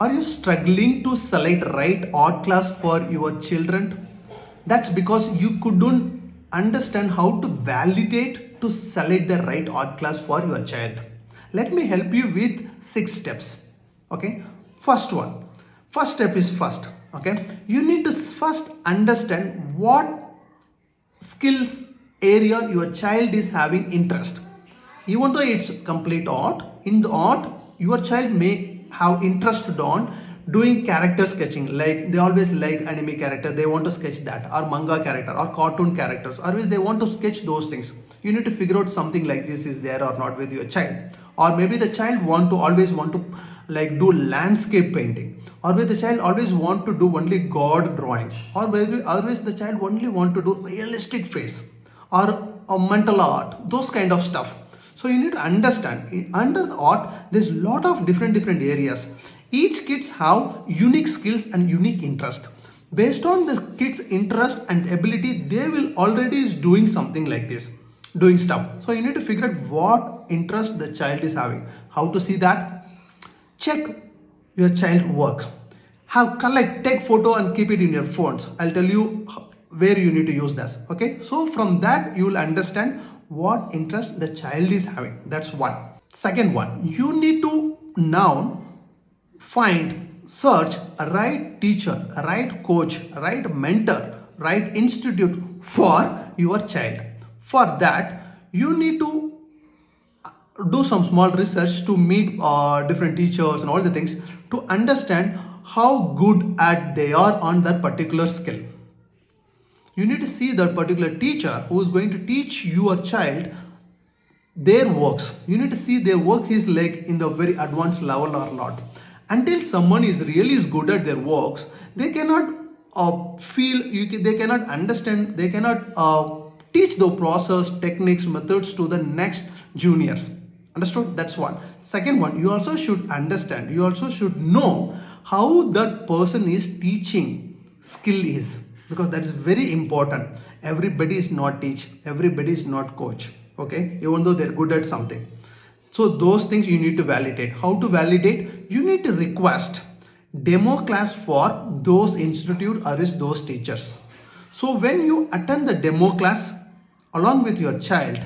Are you struggling to select right art class for your children? That's because you couldn't understand how to validate to select the right art class for your child. Let me help you with 6 steps. Okay. First one. First step is first. Okay. You need to first understand what skills area your child is having interest. Even though it's complete art, in the art your child may have interest on doing character sketching, like they always like anime character, they want to sketch that, or manga character or cartoon characters, always they want to sketch those things. You need to figure out something like this is there or not with your child. Or maybe the child always want to like do landscape painting, or maybe the child always want to do only god drawings, or maybe always the child only want to do realistic face or a mental art, those kind of stuff. So you need to understand under the art there's a lot of different areas. Each kids have unique skills and unique interest. Based on the kids interest and ability, they will already is doing something like this, doing stuff. So you need to figure out what interest the child is having. How to see that? Check your child work. Take photo and keep it in your phones. I'll tell you where you need to use that. Okay, so from that you will understand what interest the child is having. That's one. Second one, you need to now search a right teacher, a right coach, a right mentor, right institute for your child. For that you need to do some small research to meet different teachers and all the things to understand how good at they are on that particular skill. You need to see that particular teacher who is going to teach your child their works. You need to see their work is like in the very advanced level or not. Until someone is really good at their works, they cannot they cannot understand, they cannot teach the process, techniques, methods to the next juniors. Understood? That's one. Second one, you also should understand, you also should know how that person is teaching skill is, because that is very important. Everybody is not teach, everybody is not coach. Okay, even though they're good at something. So those things you need to validate. How to validate? You need to request demo class for those institute or those teachers. So when you attend the demo class along with your child,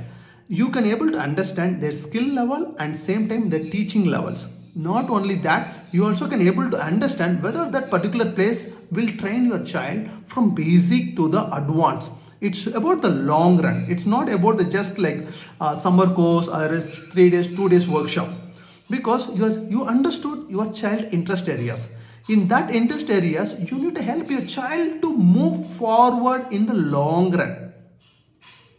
you can able to understand their skill level and same time their teaching levels. Not only that, you also can able to understand whether that particular place will train your child from basic to the advanced. It's about the long run. It's not about the just like summer course or 3 days, 2 days workshop, because you understood your child interest areas. In that interest areas, you need to help your child to move forward in the long run.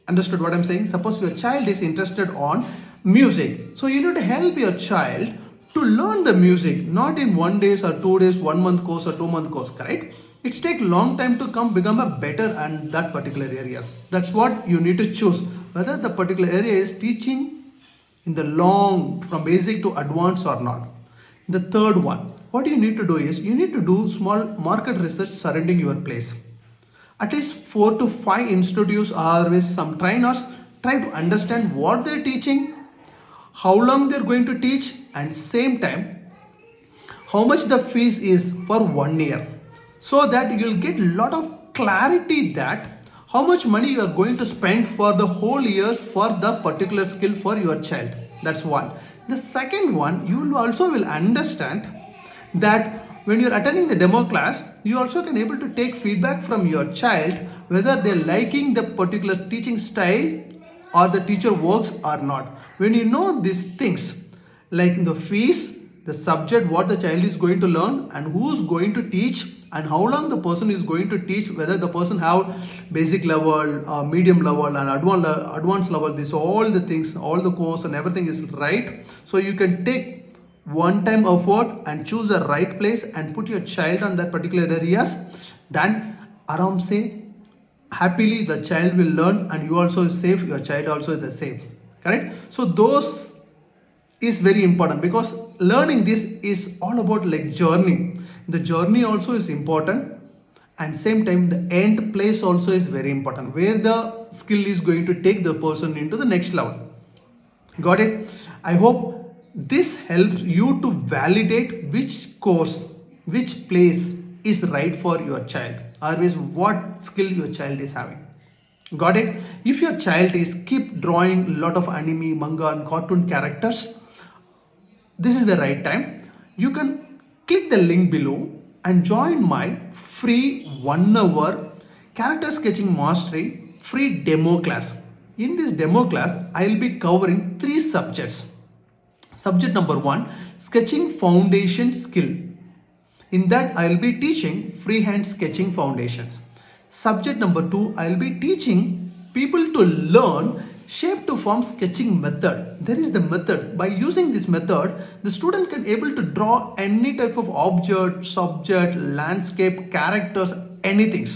Understood what I'm saying? Suppose your child is interested on music, so you need to help your child to learn the music, not in 1 day or 2 days, 1 month course or 2 month course, correct? It's take long time to become a better and that particular areas. That's what you need to choose, whether the particular area is teaching in the long from basic to advanced or not. The third one, what you need to do is you need to do small market research surrounding your place. At least 4 to 5 institutes or with some trainers, try to understand what they're teaching, how long they're going to teach, and same time how much the fees is for 1 year, so that you'll get a lot of clarity that how much money you are going to spend for the whole year for the particular skill for your child. That's one. The second one, you also will understand that when you're attending the demo class, you also can able to take feedback from your child whether they're liking the particular teaching style or the teacher works or not. When you know these things like the fees, the subject, what the child is going to learn, and who's going to teach, and how long the person is going to teach, whether the person have basic level, medium level and advanced level, this all the things, all the course and everything is right. So you can take one time effort and choose the right place and put your child on that particular areas. Then aram se happily the child will learn, and you also is safe, your child also is the safe, correct? So those is very important, because learning this is all about like journey. The journey also is important, and same time the end place also is very important, where the skill is going to take the person into the next level. Got it? I hope This helps you to validate which course, which place is right for your child, always what skill your child is having. Got it? If your child is keep drawing a lot of anime, manga and cartoon characters, this is the right time. You can click the link below and join my free 1 hour character sketching mastery free demo class. In this demo class, I will be covering 3 subjects. Subject number 1, sketching foundation skill. In that, I will be teaching freehand sketching foundations. Subject number 2, I will be teaching people to learn shape to form sketching method. There is the method. By using this method, the student can able to draw any type of object, subject, landscape, characters, anything.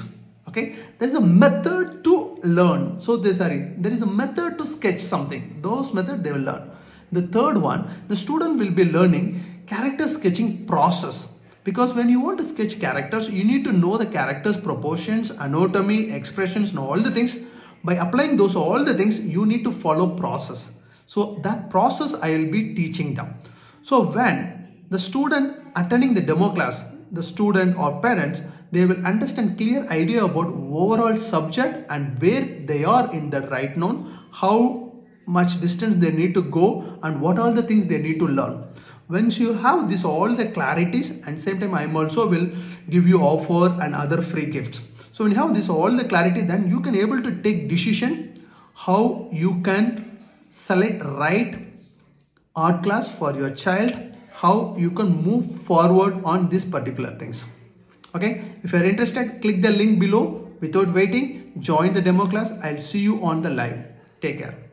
Okay, there is a method to learn. So there is a method to sketch something. Those methods they will learn. The third one, the student will be learning character sketching process. Because when you want to sketch characters, you need to know the characters' proportions, anatomy, expressions, and all the things. By applying those all the things, you need to follow process. So that process I will be teaching them. So when the student attending the demo class, the student or parents, they will understand clear idea about overall subject and where they are in the right now, how much distance they need to go and what all the things they need to learn. Once you have this all the clarities, and same time I am also will give you offer and other free gifts. So when you have this all the clarity, then you can able to take decision how you can select right art class for your child, how you can move forward on these particular things. Okay, if you are interested, click the link below. Without waiting, join the demo class. I'll see you on the live. Take care.